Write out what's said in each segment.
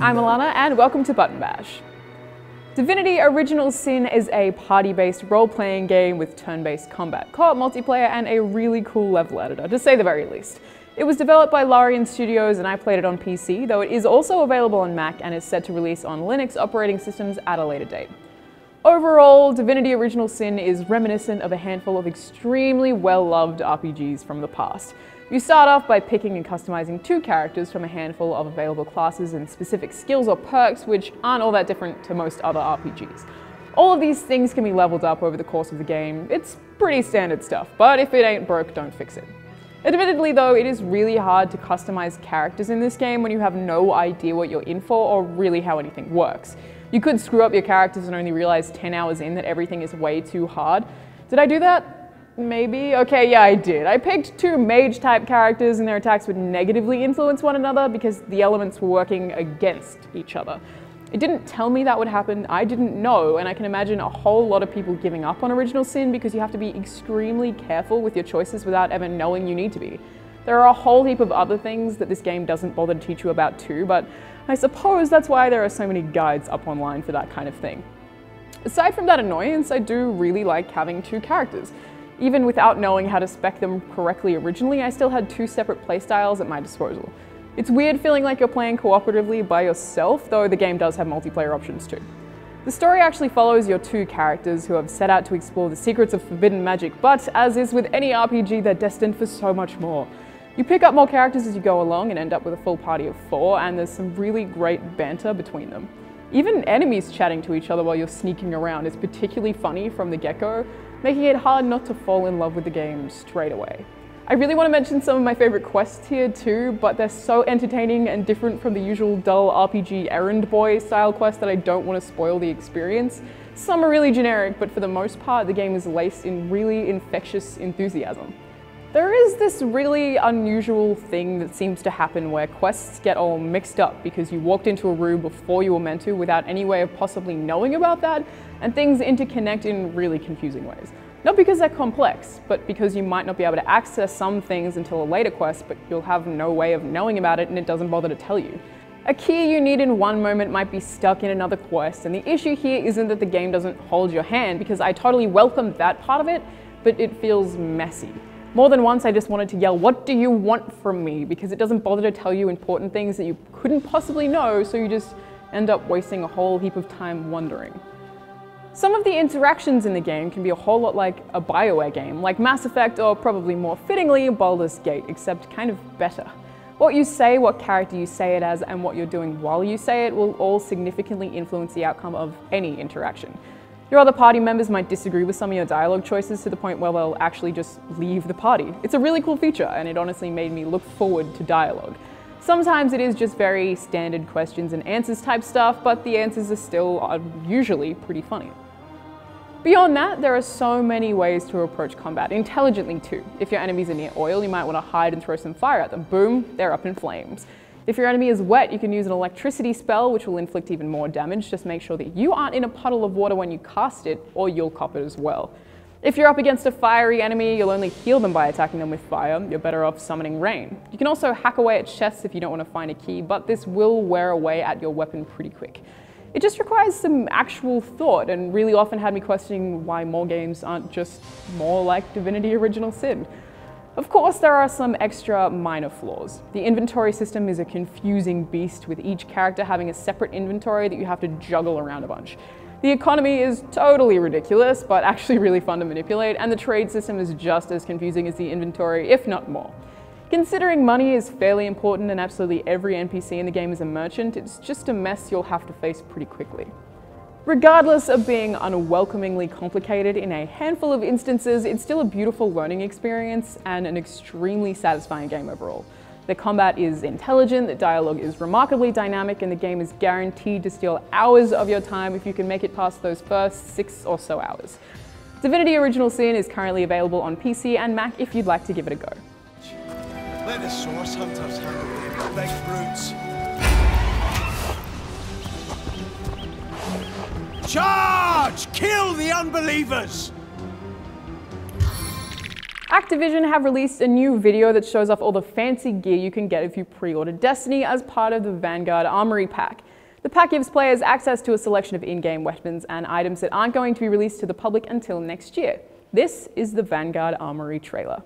I'm Alana and welcome to Button Bash. Divinity Original Sin is a party-based role-playing game with turn-based combat, co-op multiplayer, and a really cool level editor, to say the very least. It was developed by Larian Studios and I played it on PC, though it is also available on Mac and is set to release on Linux operating systems at a later date. Overall, Divinity Original Sin is reminiscent of a handful of extremely well-loved RPGs from the past. You start off by picking and customizing 2 characters from a handful of available classes and specific skills or perks, which aren't all that different to most other RPGs. All of these things can be leveled up over the course of the game. It's pretty standard stuff, but if it ain't broke, don't fix it. Admittedly though, it is really hard to customize characters in this game when you have no idea what you're in for or really how anything works. You could screw up your characters and only realize 10 hours in that everything is way too hard. Did I do that? Maybe? Okay, yeah, I did. I picked 2 mage-type characters and their attacks would negatively influence one another because the elements were working against each other. It didn't tell me that would happen, I didn't know, and I can imagine a whole lot of people giving up on Original Sin because you have to be extremely careful with your choices without ever knowing you need to be. There are a whole heap of other things that this game doesn't bother to teach you about too, but I suppose that's why there are so many guides up online for that kind of thing. Aside from that annoyance, I do really like having 2 characters. Even without knowing how to spec them correctly originally, I still had 2 separate playstyles at my disposal. It's weird feeling like you're playing cooperatively by yourself, though the game does have multiplayer options too. The story actually follows your 2 characters who have set out to explore the secrets of forbidden magic, but as is with any RPG, they're destined for so much more. You pick up more characters as you go along and end up with a full party of 4, and there's some really great banter between them. Even enemies chatting to each other while you're sneaking around is particularly funny from the get-go, making it hard not to fall in love with the game straight away. I really want to mention some of my favorite quests here too, but they're so entertaining and different from the usual dull RPG errand boy style quest that I don't want to spoil the experience. Some are really generic, but for the most part the game is laced in really infectious enthusiasm. There is this really unusual thing that seems to happen where quests get all mixed up because you walked into a room before you were meant to without any way of possibly knowing about that, and things interconnect in really confusing ways. Not because they're complex, but because you might not be able to access some things until a later quest, but you'll have no way of knowing about it and it doesn't bother to tell you. A key you need in one moment might be stuck in another quest, and the issue here isn't that the game doesn't hold your hand, because I totally welcome that part of it, but it feels messy. More than once I just wanted to yell, "What do you want from me?" because it doesn't bother to tell you important things that you couldn't possibly know, so you just end up wasting a whole heap of time wondering. Some of the interactions in the game can be a whole lot like a BioWare game, like Mass Effect, or probably more fittingly Baldur's Gate, except kind of better. What you say, what character you say it as, and what you're doing while you say it will all significantly influence the outcome of any interaction. Your other party members might disagree with some of your dialogue choices to the point where they'll actually just leave the party. It's a really cool feature, and it honestly made me look forward to dialogue. Sometimes it is just very standard questions and answers type stuff, but the answers are still usually pretty funny. Beyond that, there are so many ways to approach combat, intelligently too. If your enemies are near oil, you might want to hide and throw some fire at them. Boom, they're up in flames. If your enemy is wet, you can use an electricity spell, which will inflict even more damage. Just make sure that you aren't in a puddle of water when you cast it, or you'll cop it as well. If you're up against a fiery enemy, you'll only heal them by attacking them with fire. You're better off summoning rain. You can also hack away at chests if you don't want to find a key, but this will wear away at your weapon pretty quick. It just requires some actual thought, and really often had me questioning why more games aren't just more like Divinity Original Sin. Of course, there are some extra minor flaws. The inventory system is a confusing beast, with each character having a separate inventory that you have to juggle around a bunch. The economy is totally ridiculous, but actually really fun to manipulate, and the trade system is just as confusing as the inventory, if not more. Considering money is fairly important and absolutely every NPC in the game is a merchant, it's just a mess you'll have to face pretty quickly. Regardless of being unwelcomingly complicated in a handful of instances, it's still a beautiful learning experience and an extremely satisfying game overall. The combat is intelligent, the dialogue is remarkably dynamic, and the game is guaranteed to steal hours of your time if you can make it past those first 6 or so hours. Divinity Original Sin is currently available on PC and Mac if you'd like to give it a go. Let the source hunters handle the big brutes. Charge! Kill the unbelievers! Activision have released a new video that shows off all the fancy gear you can get if you pre-order Destiny as part of the Vanguard Armory pack. The pack gives players access to a selection of in-game weapons and items that aren't going to be released to the public until next year. This is the Vanguard Armory trailer.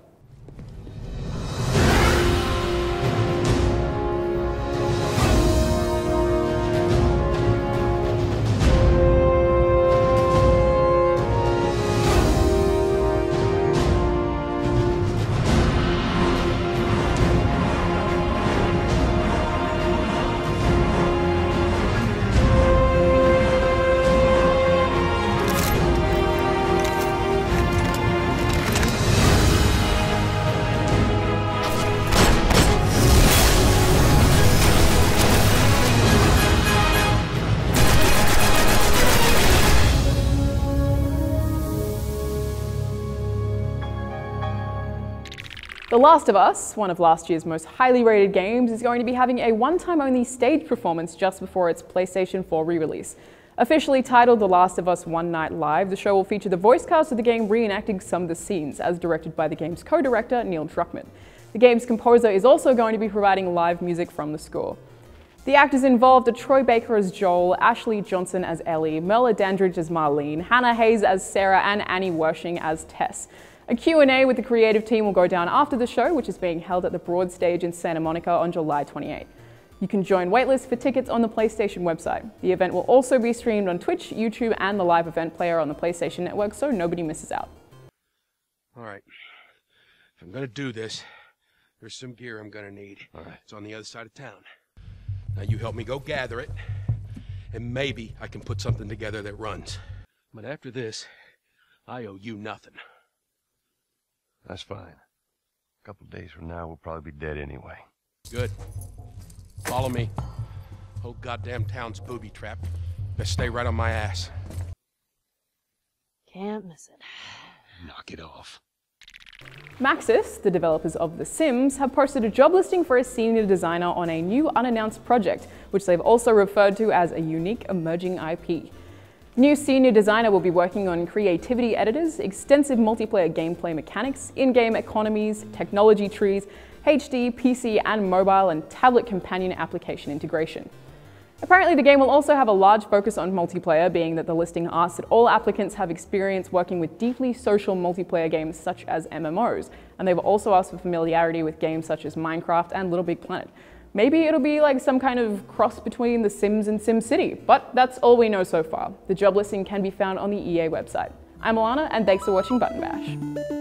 The Last of Us, one of last year's most highly rated games, is going to be having a one-time only stage performance just before its PlayStation 4 re-release. Officially titled The Last of Us One Night Live, the show will feature the voice cast of the game reenacting some of the scenes, as directed by the game's co-director Neil Druckmann. The game's composer is also going to be providing live music from the score. The actors involved are Troy Baker as Joel, Ashley Johnson as Ellie, Merla Dandridge as Marlene, Hannah Hayes as Sarah, and Annie Wershing as Tess. A Q&A with the creative team will go down after the show, which is being held at the Broad Stage in Santa Monica on July 28. You can join waitlists for tickets on the PlayStation website. The event will also be streamed on Twitch, YouTube, and the live event player on the PlayStation Network, so nobody misses out. All right. If I'm gonna do this, there's some gear I'm gonna need. All right. It's on the other side of town. Now you help me go gather it, and maybe I can put something together that runs. But after this, I owe you nothing. That's fine. A couple days from now, we'll probably be dead anyway. Good. Follow me. Whole goddamn town's booby trapped. Best stay right on my ass. Can't miss it. Knock it off. Maxis, the developers of The Sims, have posted a job listing for a senior designer on a new unannounced project, which they've also referred to as a unique emerging IP. New senior designer will be working on creativity editors, extensive multiplayer gameplay mechanics, in-game economies, technology trees, HD, PC, and mobile and tablet companion application integration. Apparently, the game will also have a large focus on multiplayer, being that the listing asks that all applicants have experience working with deeply social multiplayer games such as MMOs, and they've also asked for familiarity with games such as Minecraft and Little Big Planet. Maybe it'll be like some kind of cross between The Sims and SimCity, but that's all we know so far. The job listing can be found on the EA website. I'm Alana, and thanks for watching Button Bash.